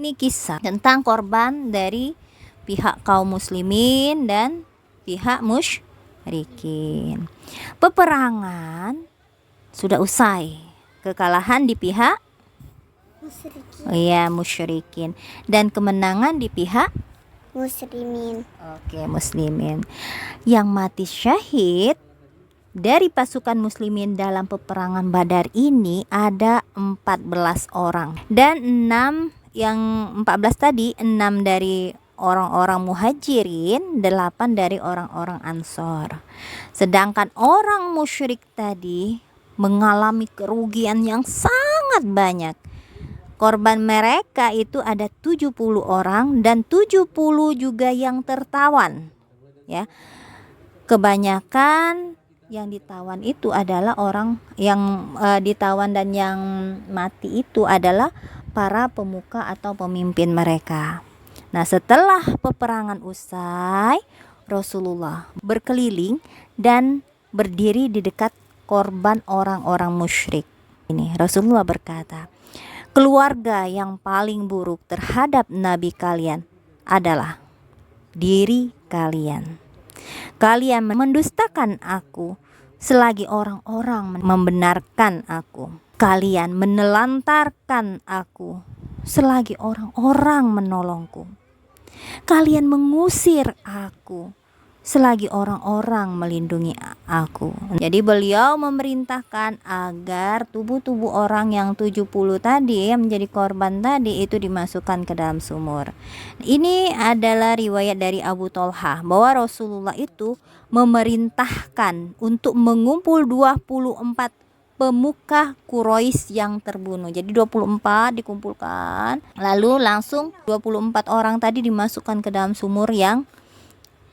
Ini kisah tentang korban dari pihak kaum muslimin dan pihak musyrikin. Peperangan sudah usai. Kekalahan di pihak musyrikin dan kemenangan di pihak muslimin. muslimin. Yang mati syahid dari pasukan muslimin dalam peperangan Badar ini ada 14 orang. Dan 14 tadi 6 dari orang-orang muhajirin, 8 dari orang-orang ansor. Sedangkan orang musyrik tadi mengalami kerugian yang sangat banyak. Korban mereka itu ada 70 orang dan 70 juga yang tertawan. Ya. Kebanyakan yang ditawan itu adalah orang yang ditawan dan yang mati itu adalah para pemuka atau pemimpin mereka. Nah, setelah peperangan usai, Rasulullah berkeliling dan berdiri di dekat korban orang-orang musyrik. Ini Rasulullah berkata, keluarga yang paling buruk terhadap Nabi kalian adalah diri kalian. Kalian mendustakan aku selagi orang-orang membenarkan aku. Kalian menelantarkan aku selagi orang-orang menolongku. Kalian mengusir aku selagi orang-orang melindungi aku. Jadi beliau memerintahkan agar tubuh-tubuh orang yang 70 tadi yang menjadi korban tadi itu dimasukkan ke dalam sumur. Ini adalah riwayat dari Abu Thalhah bahwa Rasulullah itu memerintahkan untuk mengumpul 24 pemuka Quraisy yang terbunuh. Jadi 24 dikumpulkan, lalu langsung 24 orang tadi dimasukkan ke dalam sumur yang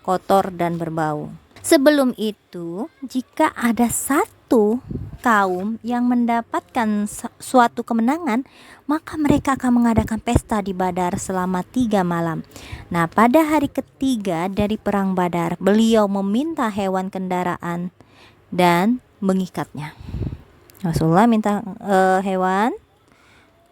kotor dan berbau. Sebelum itu, jika ada satu kaum yang mendapatkan suatu kemenangan, maka mereka akan mengadakan pesta di Badar selama 3 malam. Nah, pada hari ketiga dari perang Badar, beliau meminta hewan kendaraan dan mengikatnya. Rasulullah minta hewan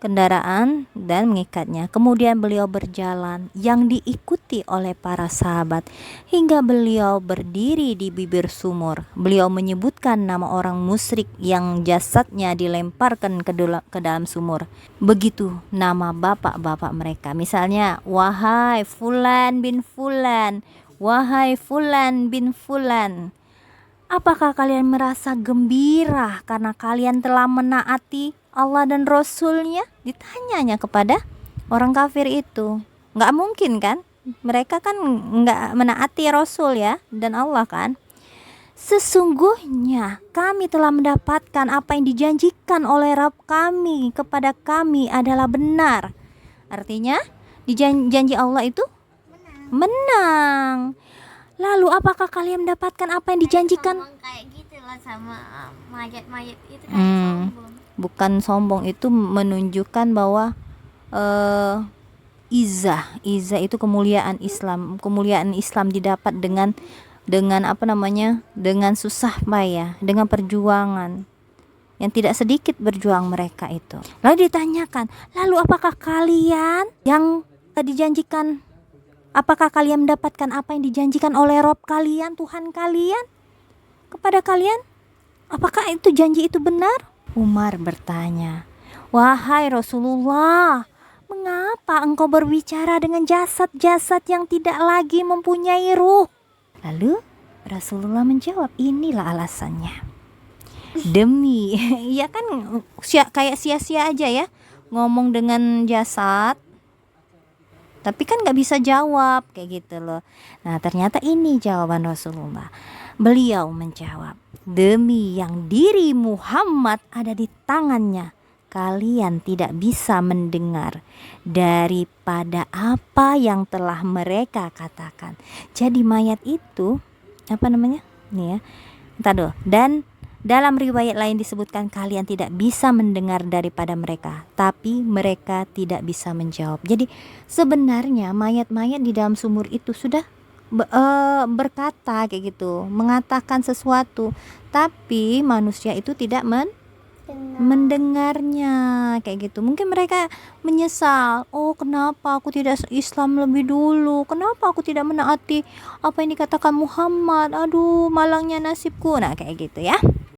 kendaraan dan mengikatnya. Kemudian beliau berjalan yang diikuti oleh para sahabat hingga beliau berdiri di bibir sumur. Beliau menyebutkan nama orang musyrik yang jasadnya dilemparkan ke dalam sumur. Begitu nama bapak-bapak mereka. Misalnya, wahai Fulan bin Fulan, wahai Fulan bin Fulan. Apakah kalian merasa gembira karena kalian telah menaati Allah dan Rasulnya? Ditanyanya kepada orang kafir itu. Nggak mungkin kan? Mereka kan nggak menaati Rasul ya dan Allah kan. Sesungguhnya kami telah mendapatkan apa yang dijanjikan oleh Rabb kami kepada kami adalah benar. Artinya janji Allah itu menang. Lalu apakah kalian mendapatkan apa yang dijanjikan? Kayak gitu lah sama mayat-mayat itu kan sombong. Bukan sombong, itu menunjukkan bahwa izah itu kemuliaan Islam. Kemuliaan Islam didapat dengan dengan susah payah, dengan perjuangan yang tidak sedikit berjuang mereka itu. Lalu ditanyakan, lalu apakah kalian yang dijanjikan, apakah kalian mendapatkan apa yang dijanjikan oleh Rob kalian, Tuhan kalian kepada kalian? Apakah itu janji itu benar? Umar bertanya, wahai Rasulullah, mengapa engkau berbicara dengan jasad-jasad yang tidak lagi mempunyai ruh? Lalu Rasulullah menjawab, inilah alasannya. Demi, ya kan kayak sia-sia aja ya ngomong dengan jasad, tapi kan gak bisa jawab kayak gitu loh. Nah, ternyata ini jawaban Rasulullah. Beliau menjawab, demi yang diri Muhammad ada di tangannya, kalian tidak bisa mendengar daripada apa yang telah mereka katakan. Jadi mayat itu nih ya. Dan dalam riwayat lain disebutkan kalian tidak bisa mendengar daripada mereka, tapi mereka tidak bisa menjawab. Jadi sebenarnya mayat-mayat di dalam sumur itu sudah berkata kayak gitu, mengatakan sesuatu, tapi manusia itu tidak mendengarnya kayak gitu. Mungkin mereka menyesal, oh kenapa aku tidak Islam lebih dulu, kenapa aku tidak menaati apa yang dikatakan Muhammad, aduh malangnya nasibku, nah kayak gitu ya.